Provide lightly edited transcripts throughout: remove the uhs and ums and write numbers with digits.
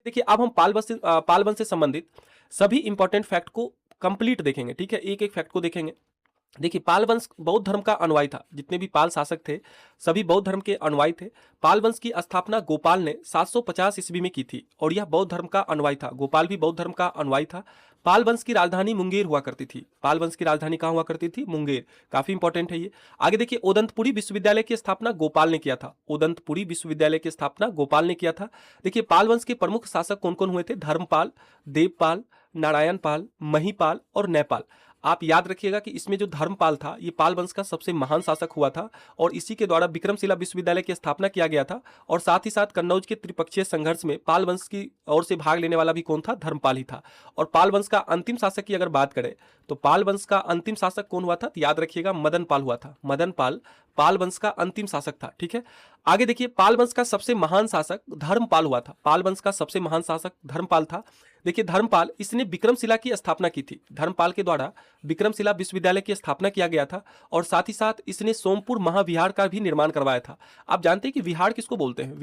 देखिए अब हम पाल वंश से संबंधित सभी इंपॉर्टेंट फैक्ट को कंप्लीट देखेंगे, ठीक है, एक एक फैक्ट को देखेंगे। देखिए पाल वंश बौद्ध धर्म का अनुयायी था, जितने भी पाल शासक थे सभी बौद्ध धर्म के अनुयायी थे। पाल वंश की स्थापना गोपाल ने 750 ईस्वी में की थी और यह बौद्ध धर्म का अनुयायी था। गोपाल भी बौद्ध धर्म का अनुयायी था। पाल वंश की राजधानी मुंगेर हुआ करती थी। पाल वंश की राजधानी कहाँ हुआ करती थी? मुंगेर। काफी इंपॉर्टेंट है ये। आगे देखिए ओदंतपुरी विश्वविद्यालय की स्थापना गोपाल ने किया था। ओदंतपुरी विश्वविद्यालय की स्थापना गोपाल ने किया था। देखिए पाल वंश के प्रमुख शासक कौन कौन हुए थे? धर्मपाल, देवपाल, नारायण पाल, महिपाल और नेपाल। आप याद रखिएगा कि इसमें जो धर्मपाल था ये पाल वंश का सबसे महान शासक हुआ था और इसी के द्वारा विक्रमशिला विश्वविद्यालय की स्थापना किया गया था। और साथ ही साथ कन्नौज के त्रिपक्षीय संघर्ष में पाल वंश की ओर से भाग लेने वाला भी कौन था? धर्मपाल ही था। और पाल वंश का अंतिम शासक की अगर बात करें तो पाल वंश का अंतिम शासक कौन हुआ था? तो याद रखिएगा मदन पाल हुआ था। मदन पाल पाल वंश का अंतिम शासक था, ठीक है। आगे देखिए पाल वंश का सबसे महान शासक धर्मपाल हुआ था। पाल वंश का सबसे महान शासक धर्मपाल था। देखिए धर्मपाल इसने विक्रमशिला की स्थापना की थी। धर्मपाल के द्वारा विक्रमशिला विश्वविद्यालय की स्थापना किया गया था और साथ ही साथ इसने सोमपुर महाविहार का भी निर्माण करवाया था। आप जानते हैं कि विहार किसको बोलते हैं?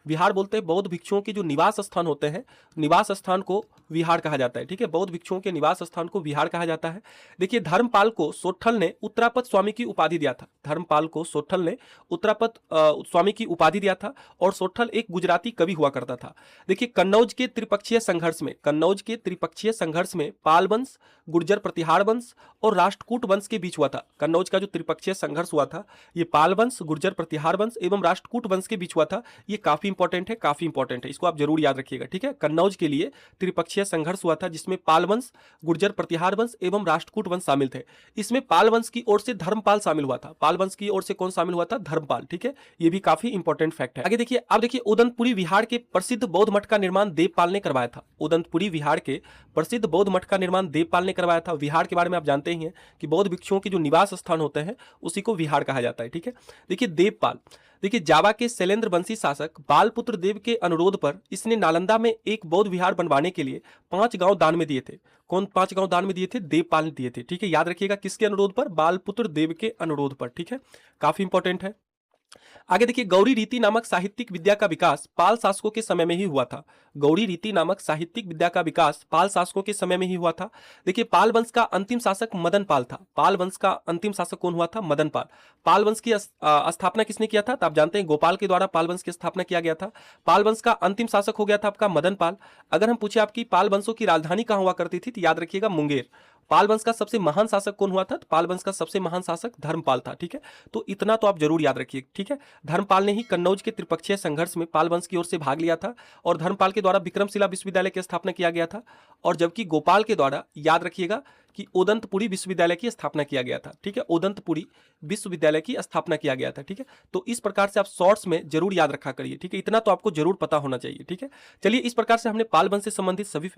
विहार बोलते हैं बौद्ध भिक्षुओं के जो निवास स्थान होते हैं, निवास स्थान को विहार कहा जाता है, ठीक है। बौद्ध भिक्षुओं के निवास स्थान को विहार कहा जाता है। देखिए धर्मपाल को सोठल ने उत्तरापद स्वामी की उपाधि दिया था। धर्मपाल को सोठल ने उत्तरापद स्वामी की उपाधि दिया था और सोठल एक गुजराती कवि हुआ करता था। देखिए कन्नौज के त्रिपक्षीय संघर्ष में पाल वंश, गुर्जर प्रतिहार वंश और राष्ट्रकूट वंश के बीच हुआ था। कन्नौज का जो त्रिपक्षीय संघर्ष हुआ था ये पाल वंश, गुर्जर प्रतिहार वंश एवं राष्ट्रकूट वंश के बीच हुआ था। ये काफी इंपॉर्टेंट है, इसको आप जरूर याद रखिएगा, ठीक है। कन्नौज के लिए त्रिपक्षीय संघर्ष हुआ था जिसमें पाल वंश, गुर्जर प्रतिहार वंश एवं राष्ट्रकूट वंश शामिल थे। इसमें पाल वंश की ओर से धर्मपाल शामिल हुआ था। पाल वंश की ओर से कौन शामिल हुआ था? धर्मपाल, ठीक है। ये भी काफी इंपॉर्टेंट फैक्ट है। आगे देखिए अब देखिए उदंतपुरी विहार के प्रसिद्ध बौद्ध मठ का निर्माण देवपाल ने करवाया था। उदंतपुरी विहार के प्रसिद्ध बौद्ध मठ का निर्माण देवपाल ने करवाया था। विहार के बारे में आप जानते ही हैं कि बौद्ध भिक्षुओं के जो निवास स्थान होते हैं उसी को विहार कहा जाता है, ठीक है। देखिए देवपाल, देखिए जावा के शैलेंद्र वंशी शासक बालपुत्र देव के अनुरोध पर इसने नालंदा में एक बौद्ध विहार बनवाने के लिए 5 गांव दान में दिए थे। कौन 5 गांव दान में दिए थे? देवपाल ने दिए थे, ठीक है। याद रखिएगा किसके अनुरोध पर? बालपुत्र देव के अनुरोध पर, ठीक है। काफी इंपॉर्टेंट है। आगे देखिए गौरी रीति नामक साहित्यिक विद्या का विकास पाल शासकों के समय में ही हुआ था। गौरी रीति नामक साहित्यिक विद्या का विकास पाल शासकों के समय में ही हुआ था। देखिए पाल वंश का अंतिम शासक मदन पाल था। पाल वंश का अंतिम शासक कौन हुआ था? मदन पाल। पाल वंश की स्थापना किसने किया था? तो आप जानते हैं गोपाल के द्वारा पाल वंश की स्थापना किया गया था। पाल वंश का अंतिम शासक हो गया था आपका मदन पाल। अगर हम पूछे आपकी पाल वंशों की राजधानी कहां हुआ करती थी तो याद रखिएगा मुंगेर। पाल वंश का सबसे महान शासक कौन हुआ था? तो पाल वंश का सबसे महान शासक धर्मपाल था, ठीक है। तो इतना तो आप जरूर याद रखिए, ठीक है। धर्मपाल ने ही कन्नौज के त्रिपक्षीय संघर्ष में पाल वंश की ओर से भाग लिया था और धर्मपाल के द्वारा विक्रमशिला विश्वविद्यालय की स्थापना किया गया था। और जबकि गोपाल के द्वारा याद रखिएगा कि ओदंतपुरी विश्वविद्यालय की स्थापना किया गया था, ठीक है। ओदंतपुरी विश्वविद्यालय की स्थापना किया गया था, ठीक है। तो इस प्रकार से आप शॉर्ट्स में जरूर याद रखा करिए, ठीक है। इतना तो आपको जरूर पता होना चाहिए, ठीक है। चलिए इस प्रकार से हमने पाल वंश से संबंधित सभी